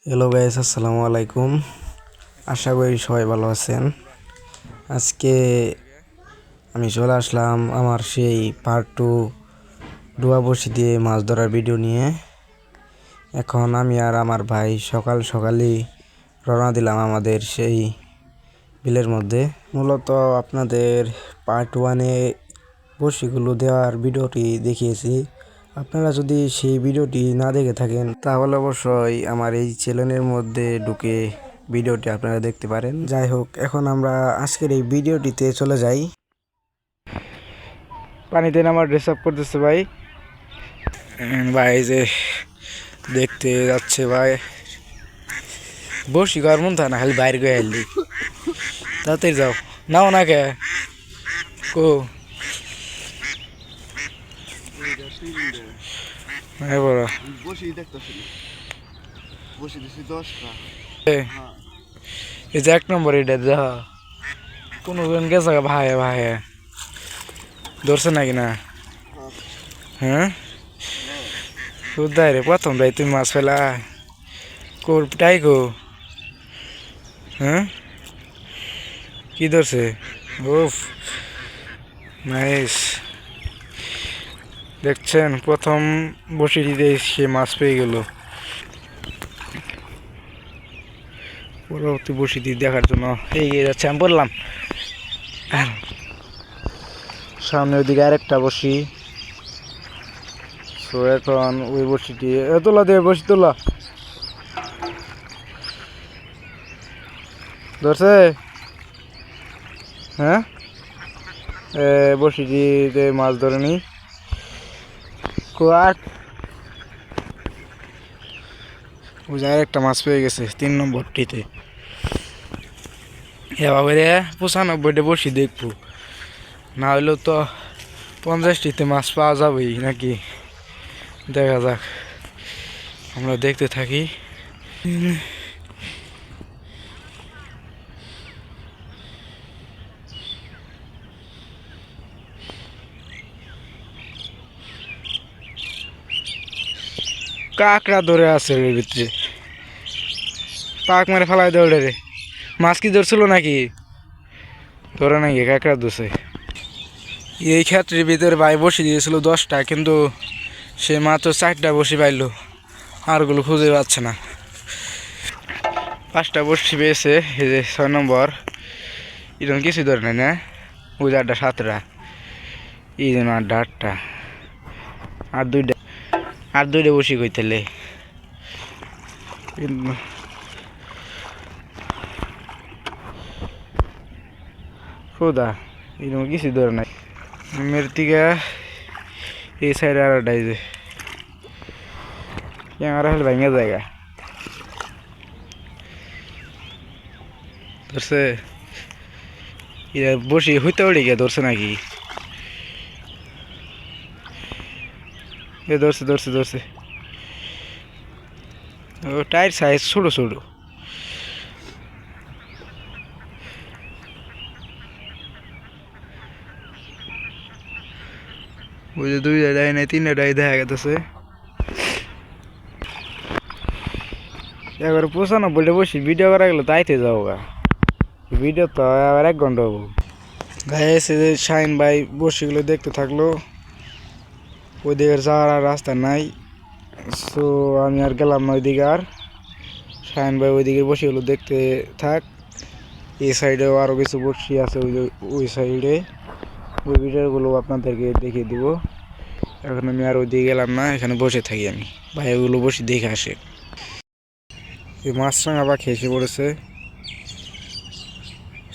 Hello guys, আসসালামু আলাইকুম। আশা করি সবাই ভালো আছেন। আজকে আমি চলে আসলাম আমার সেই পার্ট 2 ডুবা বড়শি দিয়ে মাছ ধরার ভিডিও নিয়ে। এখন আমি আর আমার ভাই সকাল সকালই রওনা দিলাম আমাদের সেই বিলের মধ্যে। মূলত আপনাদের পার্ট 1-এ বড়শিগুলো দেওয়ার ভিডিওটি দেখিয়েছি। আপনারা যদি সেই ভিডিওটি না দেখে থাকেন তাহলে অবশ্যই আমার এই চ্যানেলের মধ্যে ঢুকে ভিডিওটি আপনারা দেখতে পারেন। যাই হোক, এখন আমরা আজকের এই ভিডিওটিতে চলে যাই। পানিতে নামার ড্রেস আপ করতেছে ভাই। ভাই যে দেখতে যাচ্ছে ভাই, বসি করার মন থাকে না, খালি বাইরে গিয়ে আইলি তাড়াতাড়ি যাও, নাও না কে কো এই যে 1 নম্বর এটা দেখা কোনো জন গেছে ভাই ভাই ধরছে নাকি না? হ্যাঁ কোথায় রে প্রথম ভাই তুমি মাছ ফেলা কোটাই গো? হ্যাঁ কি ধরছে? উফ নাইস। দেখছেন প্রথম বসি দিতে সে মাছ পেয়ে গেল। পরবর্তী বসি দিয়ে দেখার জন্য এগিয়ে যাচ্ছে। আমি বললাম সামনে ওইদিকে আরেকটা বসি। তো এখন ওই বসিটি তোলা দেবে, বসি তোলা ধরছে। হ্যাঁ বসিটিতে মাছ ধরে নি ওই যে আরেকটা মাছ পেয়ে গেছে 3 নম্বরটিতে। এভাবে 95টা বসি দেখবো, না হলেও তো 50টিতে মাছ পাওয়া যাবেই নাকি। দেখা যাক, আমরা দেখতে থাকি। কাকড়া ধরে আছে এর ভিতরে, পাক মেরে ফেলাই দেওয়া রে। মাছ কি ধরছিল নাকি? ধরে নাকি কাকড়া ধরছে। এই ক্ষেত্রের ভিতরে ভাই বসে দিয়েছিল 10টা, কিন্তু সে মাত্র 4টা বসি পাইলো, আরগুলো খুঁজে পাচ্ছে না। 5টা বসি পেয়েছে। এই যে 6 নম্বর, এরকম কিছু ধরে নাই না। ওই যে 8টা 7টা, এই জন্য 8টা 8টা আর দুইটা বসি কইতেলে খোদা এরকম কিছু ধরে নাই। মেয়ের থেকে এই সাইডে আর যে ক্যামেরা হলে ভেঙে জায়গা ধরছে। বসি হইতে উঠে গিয়ে ধরছে নাকি? এ ধরছে ধরছে ধরছে। ও টায়ার সাইজ ছোটো ছোটো। ওই যে 2টা ডাই নাই 3টা ডাই দেখা গেছে। এবার 95টা বসি ভিডিও করা গেলো তাইতে যাও গা, ভিডিও তো আবার 1 ঘন্টা হবো। গাইস এই যে শাহিন ভাই বসিগুলো দেখতে থাকলো, ওই দিকের যাওয়ার আর রাস্তা নাই। সো আমি আর গেলাম না ওইদিকে। আর শাহিন ভাই ওইদিকে বসিগুলো দেখতে থাক। এই সাইডেও আরও কিছু বসি আছে, ওই সাইডে ওই ভিডিওগুলো আপনাদেরকে দেখিয়ে দিব। এখন আমি আর ওইদিকে গেলাম না, এখানে বসে থাকি আমি। ভাই ওগুলো বসে দেখে আসে। এই মাছরাঙা পাখি এসে পড়েছে,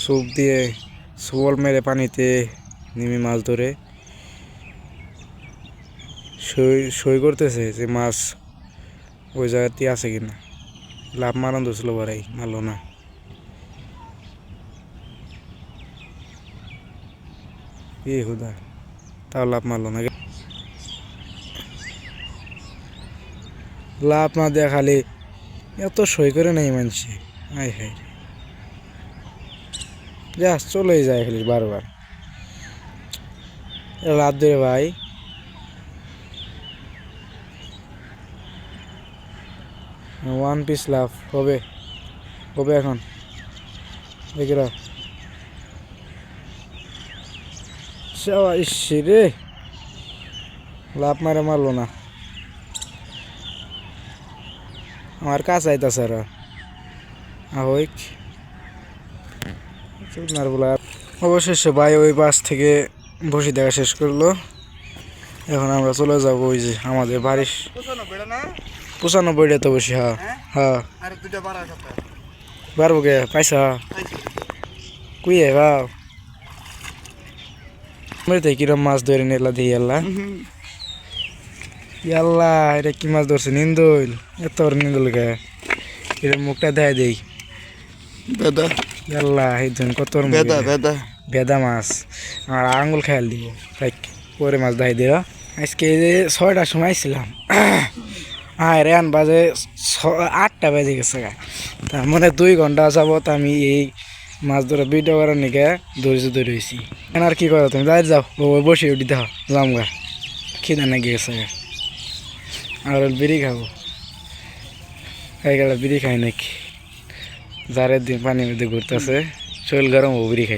সুপ দিয়ে সুবল মেরে পানিতে নেমে মাছ ধরে সই করতেছে যে মাছ ওই জায়গাতে আছে কিনা। লাভ মারান ধরছিল বারাই, মারলো না। এ হুদা তাও লাভ মারলো না। লাভ না দেয়া খালি এত সই করে নাই মানছি। হাই হাই যা চলেই যায় খালি বারবার। লাভ ধরে ভাই, ওয়ান পিস লাভ হবে হবে এখন দেখি রে ইস রে লাভ মারে মারলো না আমার কাছে আইতাছে আর ahoik বলা অবশেষে ভাই ওই বাস থেকে বসি দেখা শেষ করলো এখন আমরা চলে যাব ওই যে আমাদের বাড়ির 95টা তো বসি হ্যাঁ হ্যাঁ পারবো কে পয়সা কুই বাও মেরে কিরম মাছ ধরে নিলা দিয়ে আল্লাহ ইয়াল্লা এটা কি মাছ ধরছে নিন্দল এত নিন্দল গে এর মুখটা দেয় দেই বেদা ইয়াল্লা এই জন কত বেদা বেদা বেদা মাছ আর আঙ্গুল খেয়াল দিব তাই পরে মাছ দেয় দিও আজকে 6টার সময় আইছিলাম হ্যাঁ রেন বাজে 8টা বেজে গেছে তার মানে 2 ঘন্টা যাবত আমি এই মাছ ধরা ভিডিও করার নিকে ধৈর্য ধরে রয়েছি আর কি করো তুমি যাই যাও বসে উঠি দাও যাম গা খিদে না গিয়েছে আর বিড়ি খাবো খাই গেলে বিড়ি খাই নাকি যারের দিন পানির মধ্যে ঘুরতেছে শরীর গরম হবো বিড়ি খাই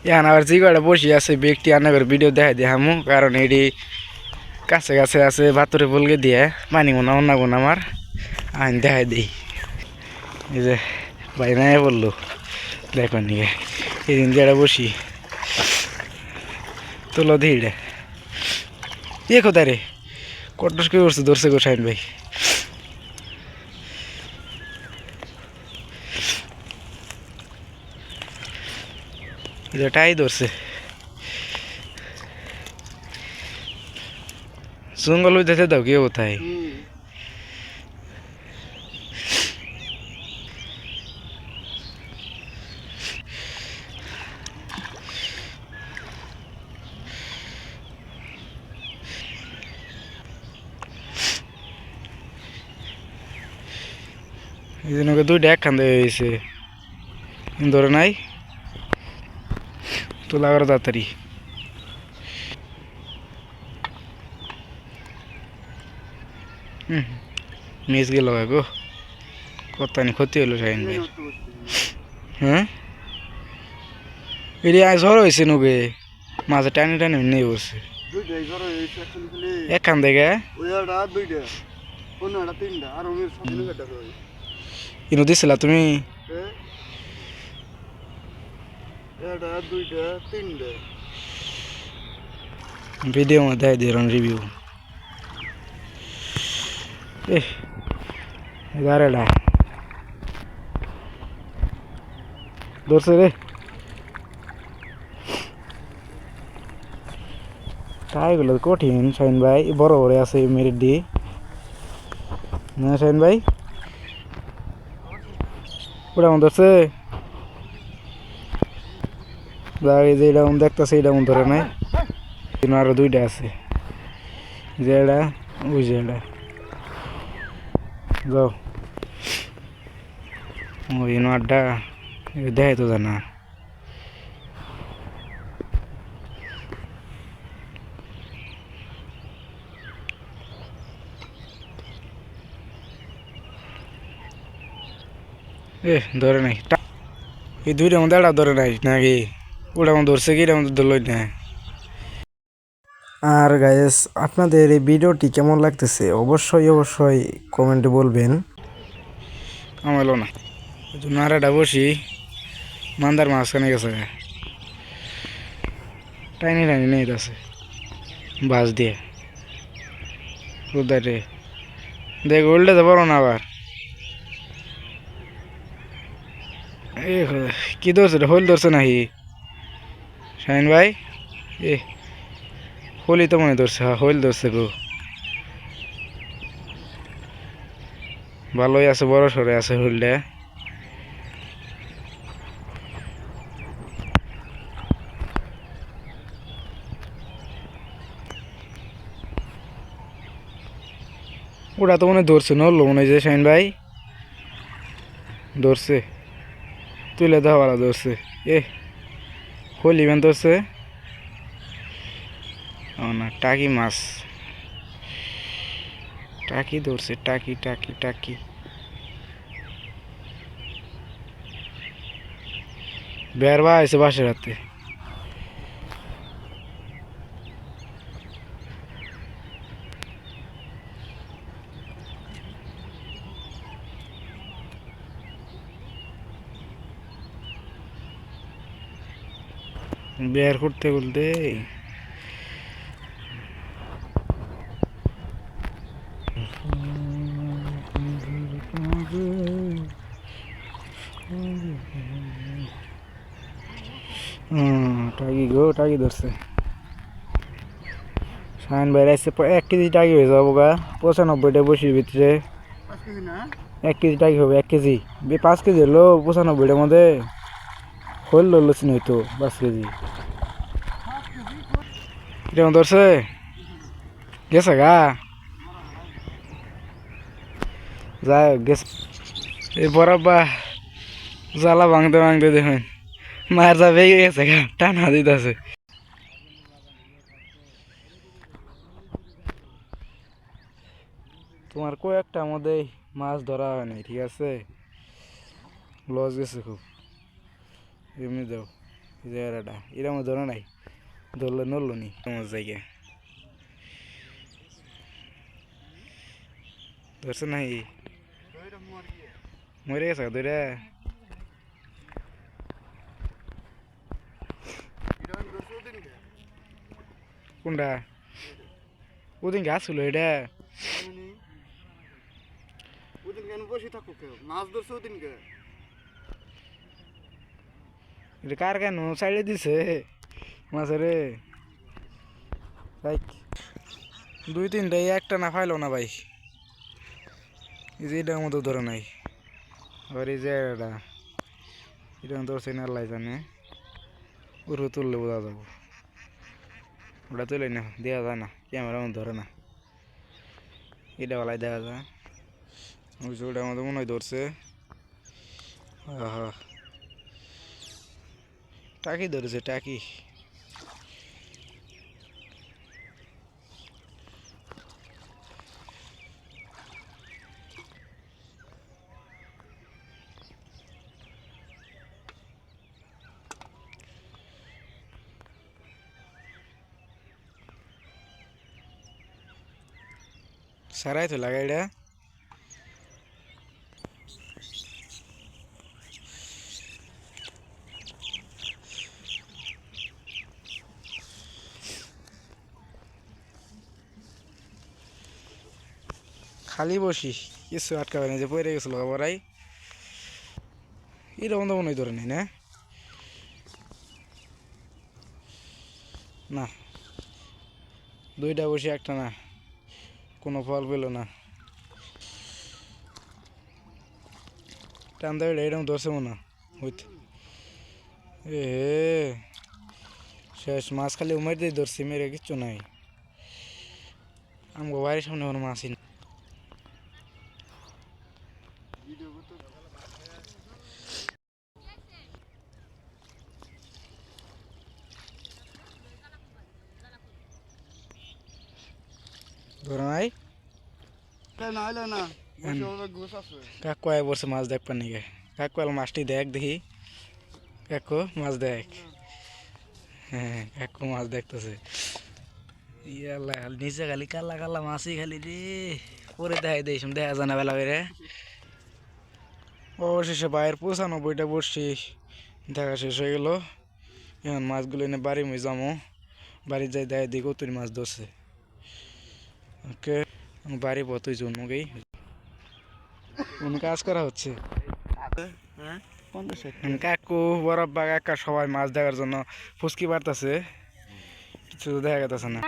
এখন আবার যে কটা বসে আছে ব্যক্তি আনা করে ভিডিও দেখাই দিয়ে হামু কারণ এটি কাছে কাছে আছে ভাতরে বলকে দিয়ে পানি গোনা অন্য গোনা আমার আইন দেখাই দিই এই যে ভাই নাই বললো দেখো নিয়ে এই দিন যেটা বসি তোলো দিড়ে ইয়ে কোথায় রে কটস কে করছে ধরছে গো শাইন ভাই এটাই ধরছে জঙ্গল হইতেছে দাও কি কোথায় এই জন্য 2টা একখান দিয়ে হয়েছে ধরে নাই তোলা করো তাড়াতাড়ি মিস গেল গো কতখানি ক্ষতি হলো শাহিন ভাই হ্যাঁ এটি ঝড় হয়েছে নগে মাঝে টানি টানি নেই বসে একখান থেকে ইনো দিছিলা তুমি ভিডিও মধ্যে দেয় দিয়ে রিভিউ এগারেটা ধরছে রে তাইগুলো কঠিন শাহিন ভাই বড় বড় আছে মেরিট দি না শাহিন ভাই ওটা মন ধরছে যেটা দেখতেছে এটা মন ধরে নাই কিন্তু আরো 2টা আছে যেটা ওই যেটা যাও ওই আড্ডা দেয় তো জানা ধরে নাই এই 2টার মধ্যে একটা ধরে নাই নাকি ওটা মধ্যে ধরছে কি এটা মধ্যে ধরলই না আর গাইস আপনাদের এই ভিডিওটি কেমন লাগতেছে অবশ্যই কমেন্টে বলবেন আমালো না নারাটা বসি মান্দার মাঝখানে গেছে টাইনি টাইনি নেই আছে বাস দিয়ে রোদারে দেখ উল্টে তো বলো না আবার কি ধরছে হোল ধরছে নাকি শাহিন ভাই হোলি তো মনে ধরছে হ্যাঁ হোল ধরছে গো ভালোই আছে বড় সরে আছে হোলটা ওটা তো মনে ধরছে নড়লো মনে হয় যে শাহিন ভাই ধরছে তুলে দেওয়া ভালো ধরছে হোলি ইভেন ধরছে না টাকি মাছ টাকি ধরছে, টাকি টাকি টাকি। বের বা আছে বাসের হাতে। বের করতে বলতে টাকি গো, টাকি ধরছে। শাইন বাইরে আসছে 1 কেজি টাকি হয়ে যাবো গা 95টা বসির ভিতরে। 1 কেজি টাকি হবে, 1 কেজি। 5 কেজি হলো 95টার মধ্যে হল লসিন হইতো 5 কেজি। কেমন ধরছে? গেছে গা, যাই হোক গেছে। এই বরাব্বা জ্বালা ভাঙতে ভাঙতে দেখুন মায়ের যা বেগে গেছে গা, টানা দিতেছে। তোমার কয়েকটা মধ্যে মাছ ধরা হয় নাই, ঠিক আছে? লস গেছে খুব। এমনি দাও জায়গাটা এরম ধরে নাই, ধরলে নড়লো নি তোমার জায়গায়। ধরছে নাই, মরে গেছে ধরে। কোনটা? ওদিন গাছ ছিল এটা। এটা কার কেন সাইডে দিছে মাছেরে? ভাই 2-3টাই একটা না ফাইলো না ভাই। এই যে এটার মতো ধরে নাই। আবার এই যে এটা ধরছে না আল্লাহ জানে। ওর তুললে বোঝা যাবো। ওটা তুলে না দেওয়া যায় না, ক্যামেরা মধ্যে ধরে না। এটা বেলায় দেখা যায়। ওই যে ওটার মধ্যে মনে হয় ধরছে। আহা, টাকি ধরেছে টাকি। সারাই তো লাগাই এটা। খালি বসি কিছু আটকাবে না, যে পড়ে গেছিল আবারাই। এরকম তো মনে হয় ধরে নাই না। না 2টা বসি একটা না, কোনো ফল পেল না। টান দেবে এরকম ধরছে মনে হইতে। এ শেষ মাছ খালি উমার দিয়ে ধরছি, মেরে কিচ্ছু নাই। আমগো বাড়ির সামনে কোনো মাছই নেই। ধরে নাই কাকু আয় বলছে মাছ দেখবার নাকি। কাকু আল মাছটি দেখ দেখি। কাকু মাছ দেখ। হ্যাঁ কাকু মাছ দেখতেছে। ইয়াল্লা নিচে খালি কালা কালা মাছই খালি রে। পরে দেখাই দিস দেখা জানা বেলা করে। অবশেষে বাইরের 95টা বসছি দেখা শেষ হয়ে গেল। এখন মাছগুলো এনে বাড়ি মই যাবো, বাড়ি যাই দেখাই দিই কতরি মাছ ধরছে। ওকে বাড়ি বতুই জন্য গেই কাজ করা হচ্ছে। কাকু বরাব্বা কাকা সবাই মাছ দেখার জন্য ফুসকি পারতেছে, কিছু তো দেখা গেছে না।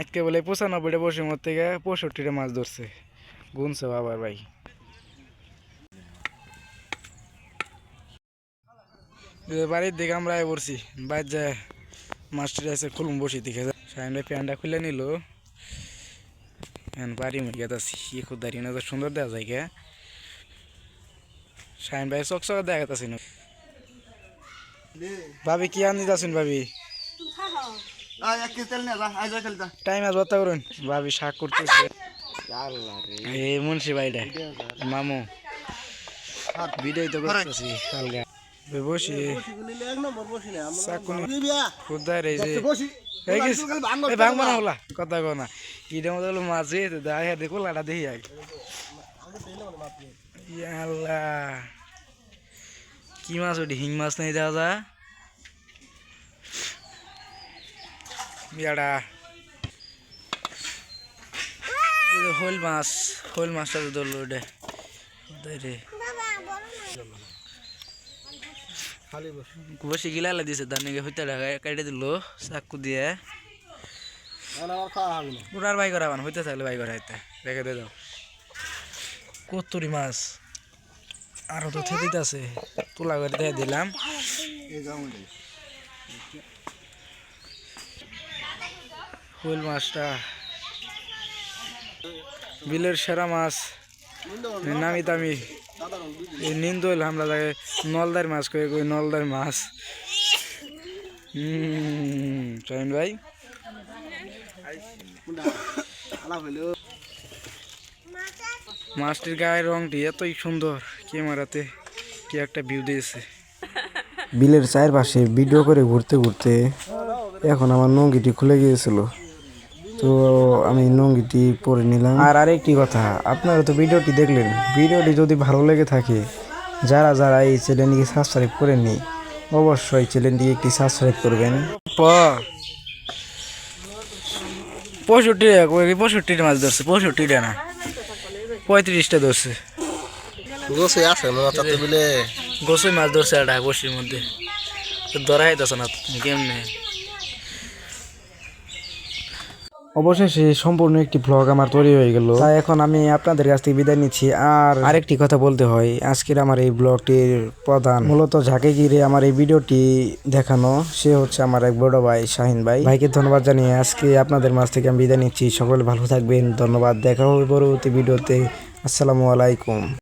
আজকে বলে 95টা বসে মধ্যে থেকে 65টা মাছ ধরছে, গুনছে বাবার ভাই। বাড়ির দিকে আমরা পড়ছি, বাইর যায় মাছটি আছে খুলুম বসি দেখে যায়। সাইন ভাই প্যান্টটা খুলে নিল। এখন বাড়ি মুরগি আছি ই খুব দাঁড়িয়ে না, সুন্দর দেখা যায় কে। সাইন ভাই চকচকে দেখা যাচ্ছে না। ভাবি কি আনি যাচ্ছেন ভাবি? টাইম আজ বার্তা করুন ভাবি শাক করতেছে এই মুন্সি ভাইটা মামু ভিডিও তো করতেছি হালকা বসি কোথায় রে যে ভাঙবো না হলা কথা কো না ইটের মধ্যে হলো মাঝে দেখা দেখো লাটা দেখি আগে আল্লাহ কি মাছ ওটি হিং মাছ নেই দেওয়া যা বিয়াটা শোল মাছটা তো ধরলো ওটা রে বসে গিলা দিছে তার নাকি হইতে কেটে দিল চাকু দিয়ে ওটার বাই করা হইতে থাকলে বাই করা হইতে রেখে দে দাও কত্তরি মাছ আরো তো থেদিত আছে তোলা করে দিয়ে দিলাম শোল মাছটা বিলের সেরা মাছ নামি দামি নিন্দল আমরা তাকে নলদার মাছ কয়ে কই নলদার মাছ চয়ন ভাই মাছটির গায়ের রংটি এতই সুন্দর ক্যামেরাতে কি একটা ভিউ দিয়েছে বিলের চারপাশে ভিডিও করে ঘুরতে ঘুরতে এখন আমার নঙ্গিটি খুলে গিয়েছিল তো আমি নঙ্গিটি পরে নিলাম। আর আরেকটি কথা, আপনারা তো ভিডিওটি দেখলেন, ভিডিওটি যদি ভালো লেগে থাকে যারা যারা এই চ্যানেলটিকে সাবস্ক্রাইব করেননি অবশ্যই চ্যানেলটিকে একটি সাবস্ক্রাইব করবেন। 65 মাছ ধরছে 65টা না 35টা ধরছে গোসই মাছ ধরছে একটা বসির মধ্যে ধরা হইতেছে না কেমনে। অবশেষে সম্পূর্ণ একটি ব্লগ আমার তৈরি হয়ে গেল, তাই এখন আমি আপনাদের কাছ থেকে বিদায় নিচ্ছি। আর আরেকটি কথা বলতে হয়, আজকের আমার এই ব্লগটির প্রধান মূলত যাকে ঘিরে আমার এই ভিডিওটি দেখানো সে হচ্ছে আমার এক বড় ভাই শাহিন ভাই। ভাইকে ধন্যবাদ জানিয়ে আজকে আপনাদের মাঝ থেকে আমি বিদায় নিচ্ছি। সকলে ভালো থাকবেন, ধন্যবাদ। দেখা হবে পরবর্তী ভিডিওতে। আসসালামু আলাইকুম।